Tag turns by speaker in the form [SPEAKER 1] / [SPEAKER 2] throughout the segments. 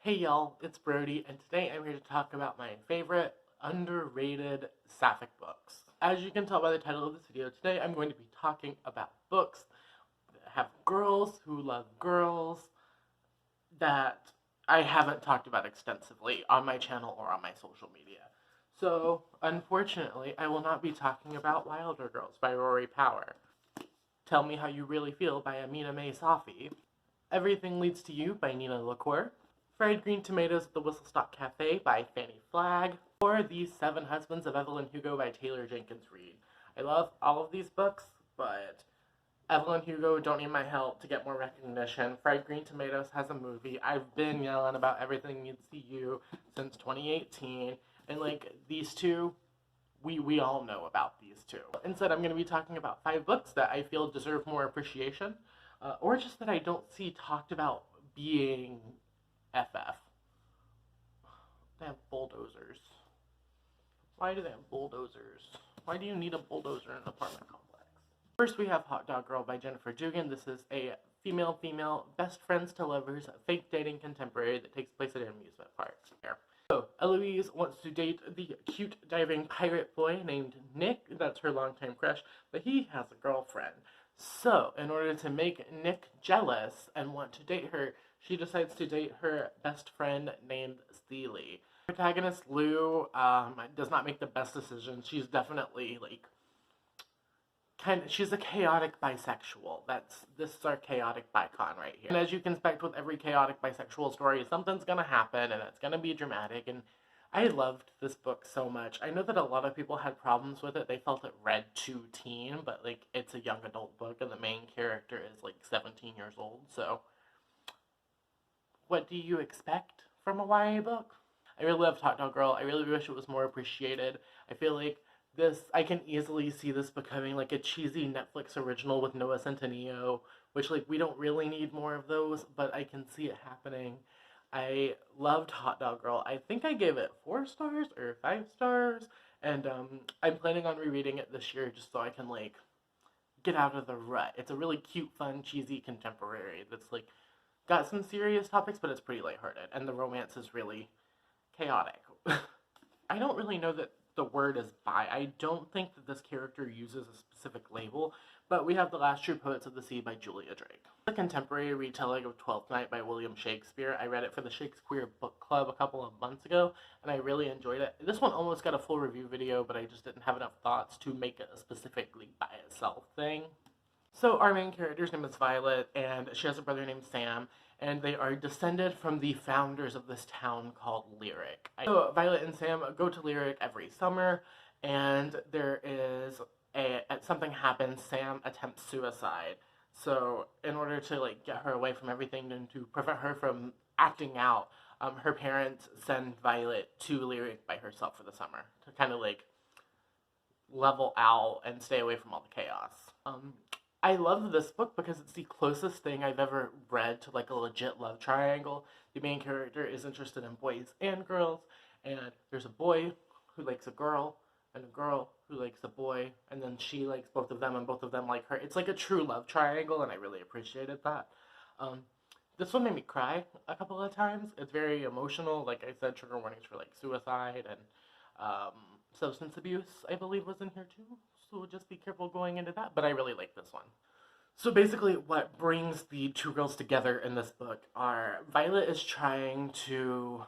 [SPEAKER 1] Hey y'all, it's Brody, and today I'm here to talk about my favorite underrated sapphic books. As you can tell by the title of this video, today I'm going to be talking about books that have girls who love girls that I haven't talked about extensively on my channel or on my social media. So, unfortunately, I will not be talking about Wilder Girls by Rory Power. Tell Me How You Really Feel by Amina May Safi. Everything Leads to You by Nina LaCour. Fried Green Tomatoes at the Whistle Stop Cafe by Fanny Flagg, or The Seven Husbands of Evelyn Hugo by Taylor Jenkins Reid. I love all of these books, but Evelyn Hugo don't need my help to get more recognition. Fried Green Tomatoes has a movie. I've been yelling about Everything Needs to You since 2018, and these two, we all know about these two. Instead, I'm going to be talking about 5 books that I feel deserve more appreciation, or just that I don't see talked about being FF. They have bulldozers. Why do they have bulldozers? Why do you need a bulldozer in an apartment complex? First, we have Hot Dog Girl by Jennifer Dugan. This is a female best friends to lovers fake dating contemporary that takes place at an amusement park. So, Eloise wants to date the cute diving pirate boy named Nick. That's her longtime crush, but he has a girlfriend. So, in order to make Nick jealous and want to date her, she decides to date her best friend named Steely. Protagonist Lou does not make the best decisions. She's definitely she's a chaotic bisexual. This is our chaotic bicon right here. And as you can expect with every chaotic bisexual story, something's gonna happen and it's gonna be dramatic. And I loved this book so much. I know that a lot of people had problems with it. They felt it read too teen, but it's a young adult book and the main character is 17 years old, so what do you expect from a YA book? I really loved Hot Dog Girl. I really wish it was more appreciated. I feel like I can easily see this becoming a cheesy Netflix original with Noah Centineo, which we don't really need more of those, but I can see it happening. I loved Hot Dog Girl. I think I gave it 4 stars or 5 stars, and I'm planning on rereading it this year just so I can get out of the rut. It's a really cute, fun, cheesy contemporary that's got some serious topics, but it's pretty lighthearted, and the romance is really chaotic. I don't really know that the word is bi. I don't think that this character uses a specific label, but we have The Last True Poets of the Sea by Julia Drake. The contemporary retelling of Twelfth Night by William Shakespeare. I read it for the Shakespeare Book Club a couple of months ago, and I really enjoyed it. This one almost got a full review video, but I just didn't have enough thoughts to make it a specifically by itself thing. So our main character's name is Violet, and she has a brother named Sam, and they are descended from the founders of this town called Lyric. So Violet and Sam go to Lyric every summer, and something happens, Sam attempts suicide. So in order to get her away from everything and to prevent her from acting out, her parents send Violet to Lyric by herself for the summer to kind of level out and stay away from all the chaos. I love this book because it's the closest thing I've ever read to a legit love triangle. The main character is interested in boys and girls, and there's a boy who likes a girl, and a girl who likes a boy, and then she likes both of them, and both of them like her. It's a true love triangle, and I really appreciated that. This one made me cry a couple of times. It's very emotional. Like I said, trigger warnings for suicide and substance abuse, I believe, was in here too. So just be careful going into that, but I really like this one. So basically what brings the two girls together in this book are Violet is trying to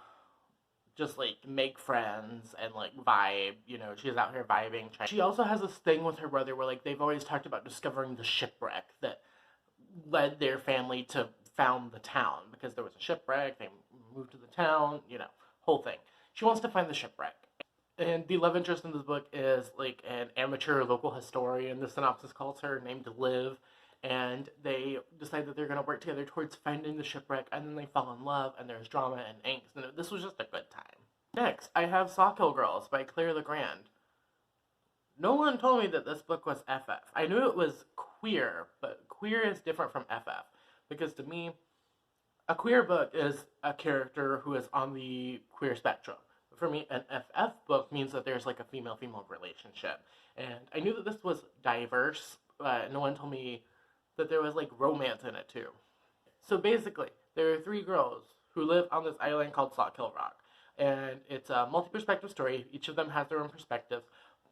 [SPEAKER 1] just make friends and vibe, she's out here vibing. She also has this thing with her brother where they've always talked about discovering the shipwreck that led their family to found the town, because there was a shipwreck, they moved to the town, whole thing. She wants to find the shipwreck. And the love interest in this book is an amateur local historian. The synopsis calls her, named Liv, and they decide that they're going to work together towards finding the shipwreck, and then they fall in love, and there's drama and angst, and this was just a good time. Next, I have Sawkill Girls by Claire Legrand. No one told me that this book was FF. I knew it was queer, but queer is different from FF, because to me, a queer book is a character who is on the queer spectrum. For me, an FF book means that there's a female-female relationship. And I knew that this was diverse, but no one told me that there was romance in it too. So basically, there are 3 girls who live on this island called Sawkill Rock. And it's a multi-perspective story. Each of them has their own perspectives,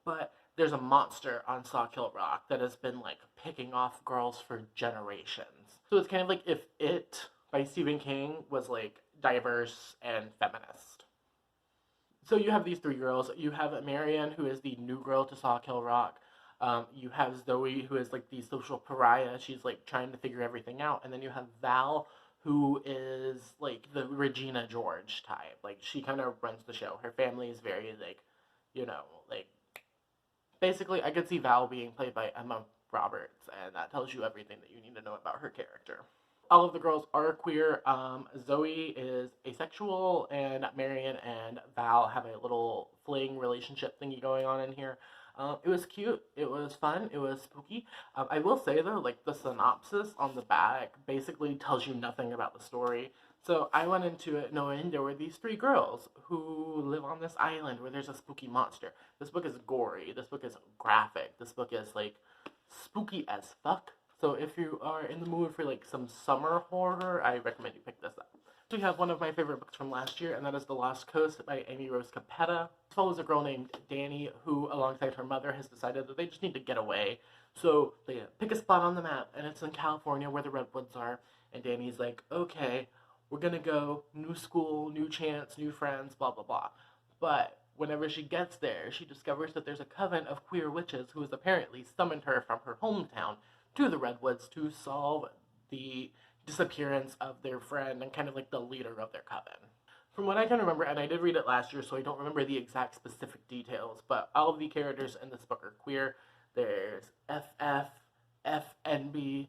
[SPEAKER 1] but there's a monster on Sawkill Rock that has been like picking off girls for generations. So it's kind of like if It by Stephen King was like diverse and feminist. So you have these three girls. You have Marion, who is the new girl to Sawkill Rock. You have Zoe, who is like the social pariah. She's like trying to figure everything out. And then you have Val, who is like the Regina George type. Like she kind of runs the show. Her family is very like, like basically I could see Val being played by Emma Roberts, and that tells you everything that you need to know about her character. All of the girls are queer. Zoe is asexual, and Marion and Val have a little fling relationship thingy going on in here. It was cute. It was fun. It was spooky. I will say though, like the synopsis on the back basically tells you nothing about the story. So I went into it knowing there were these three girls who live on this island where there's a spooky monster. This book is gory. This book is graphic. This book is like spooky as fuck. So if you are in the mood for like some summer horror, I recommend you pick this up. So we have one of my favorite books from last year, and that is The Lost Coast by Amy Rose Capetta. It follows a girl named Danny who, alongside her mother, has decided that they just need to get away. So they pick a spot on the map, and it's in California where the redwoods are. And Danny's like, okay, we're gonna go, new school, new chance, new friends, blah, blah, blah. But whenever she gets there, she discovers that there's a coven of queer witches who has apparently summoned her from her hometown to the redwoods to solve the disappearance of their friend and kind of like the leader of their coven. From what I can remember, and I did read it last year, so I don't remember the exact specific details, but all of the characters in this book are queer. There's FF, FNB,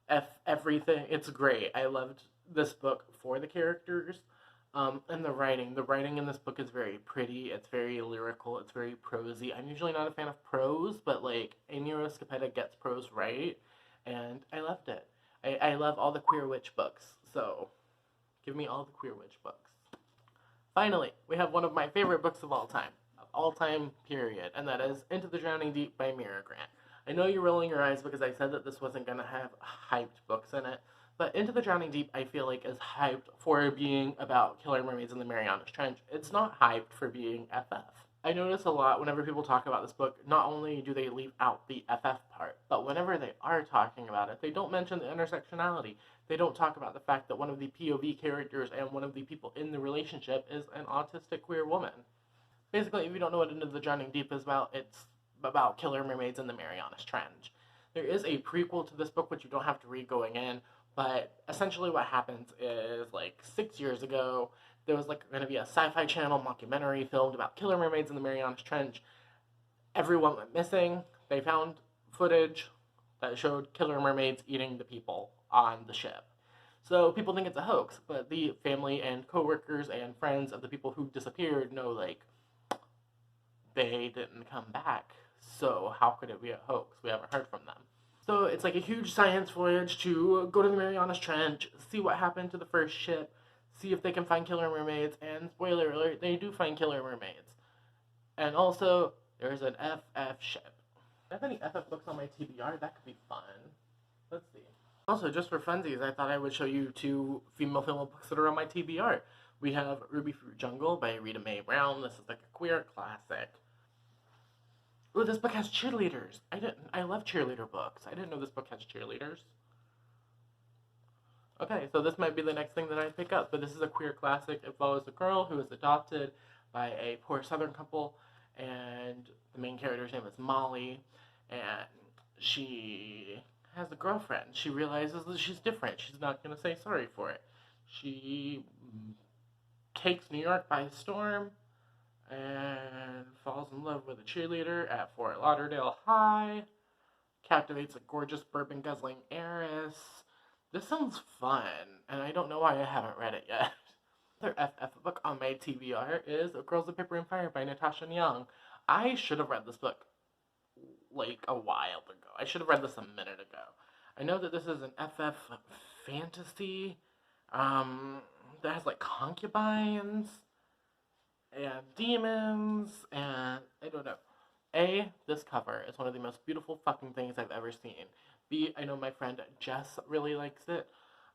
[SPEAKER 1] F everything. It's great. I loved this book for the characters. And the writing. The writing in this book is very pretty. It's very lyrical. It's very prosy. I'm usually not a fan of prose, but like Amy Rose Capetta gets prose right, and I loved it. I love all the queer witch books, so give me all the queer witch books. Finally, we have one of my favorite books of all time, period, and that is Into the Drowning Deep by Mira Grant. I know you're rolling your eyes because I said that this wasn't going to have hyped books in it, but Into the Drowning Deep, I feel like, is hyped for being about killer mermaids in the Marianas Trench. It's not hyped for being FF. I notice a lot whenever people talk about this book, not only do they leave out the FF part, but whenever they are talking about it, they don't mention the intersectionality. They don't talk about the fact that one of the POV characters and one of the people in the relationship is an autistic queer woman. Basically, if you don't know what Into the Drowning Deep is about, it's about killer mermaids in the Marianas Trench. There is a prequel to this book, which you don't have to read going in, but essentially what happens is, like, 6 years ago, there was, like, going to be a Sci-Fi Channel mockumentary filmed about killer mermaids in the Marianas Trench. Everyone went missing. They found footage that showed killer mermaids eating the people on the ship. So people think it's a hoax, but the family and coworkers and friends of the people who disappeared know, like, they didn't come back. So how could it be a hoax? We haven't heard from them. So it's like a huge science voyage to go to the Marianas Trench, see what happened to the first ship, see if they can find killer mermaids, and spoiler alert, they do find killer mermaids. And also, there's an FF ship. Do I have any FF books on my TBR? That could be fun. Let's see. Also, just for funsies, I thought I would show you two female books that are on my TBR. We have Ruby Fruit Jungle by Rita Mae Brown. This is like a queer classic. Ooh, this book has cheerleaders. I love cheerleader books. I didn't know this book has cheerleaders. Okay, so this might be the next thing that I pick up, but this is a queer classic. It follows a girl who is adopted by a poor southern couple, and the main character's name is Molly, and she has a girlfriend. She realizes that she's different. She's not going to say sorry for it. She takes New York by storm, and falls in love with a cheerleader at Fort Lauderdale High, captivates a gorgeous bourbon-guzzling heiress. This sounds fun, and I don't know why I haven't read it yet. Another FF book on my TBR is Girls of Paper and Fire by Natasha Young. I should have read this book, like, a while ago. I should have read this a minute ago. I know that this is an FF fantasy, that has, like, concubines, and demons, and I don't know. A, this cover is one of the most beautiful fucking things I've ever seen. B, I know my friend Jess really likes it.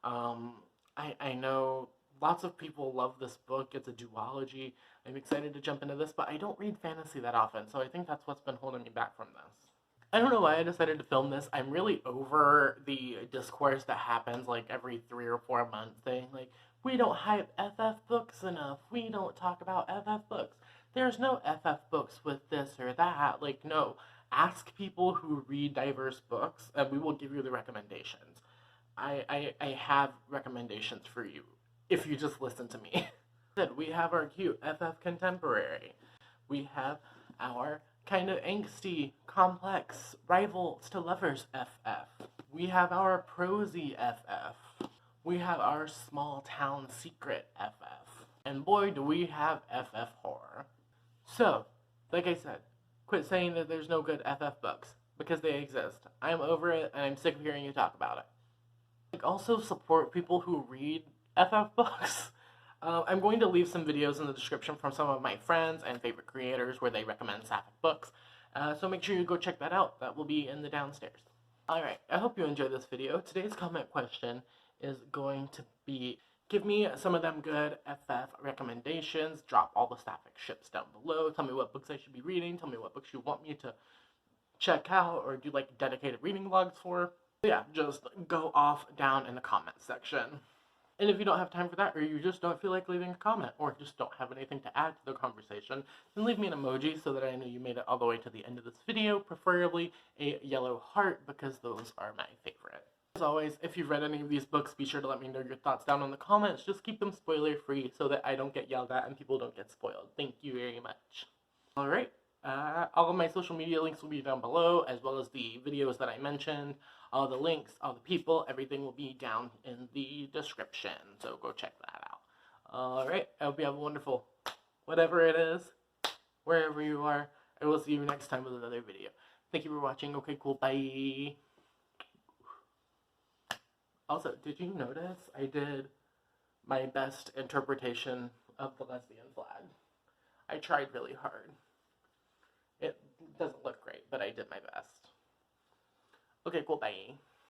[SPEAKER 1] I know Lots of people love this book. It's a duology. I'm excited to jump into this, but I don't read fantasy that often, so I think that's what's been holding me back from this. I don't know why I decided to film this. I'm really over the discourse that happens like every 3 or 4 months saying like, we don't hype FF books enough. We don't talk about FF books. There's no FF books with this or that. Like, no. Ask people who read diverse books and we will give you the recommendations. I have recommendations for you if you just listen to me. We have our cute FF contemporary. We have our kind of angsty, complex, rivals to lovers FF. We have our prosy FF. We have our small town secret FF. And boy, do we have FF horror. So, like I said, quit saying that there's no good FF books, because they exist. I'm over it, and I'm sick of hearing you talk about it. Like, also support people who read FF books. I'm going to leave some videos in the description from some of my friends and favorite creators where they recommend sapphic books. So make sure you go check that out. That will be in the downstairs. Alright, I hope you enjoyed this video. Today's comment question is going to be, give me some of them good FF recommendations. Drop all the sapphic ships down below. Tell me what books I should be reading. Tell me what books you want me to check out or do like dedicated reading vlogs for. Yeah, just go off down in the comment section. And if you don't have time for that, or you just don't feel like leaving a comment, or just don't have anything to add to the conversation, then leave me an emoji so that I know you made it all the way to the end of this video, preferably a yellow heart, because those are my favorite. As always, if you've read any of these books, be sure to let me know your thoughts down in the comments. Just keep them spoiler-free so that I don't get yelled at and people don't get spoiled. Thank you very much. Alright. All of my social media links will be down below, as well as the videos that I mentioned. All the links, all the people, everything will be down in the description, so go check that out. Alright, I hope you have a wonderful whatever it is, wherever you are. I will see you next time with another video. Thank you for watching. Okay, cool, bye. Also, did you notice I did my best interpretation of the lesbian flag? I tried really hard. It doesn't look great, but I did my best. Okay, cool, bye.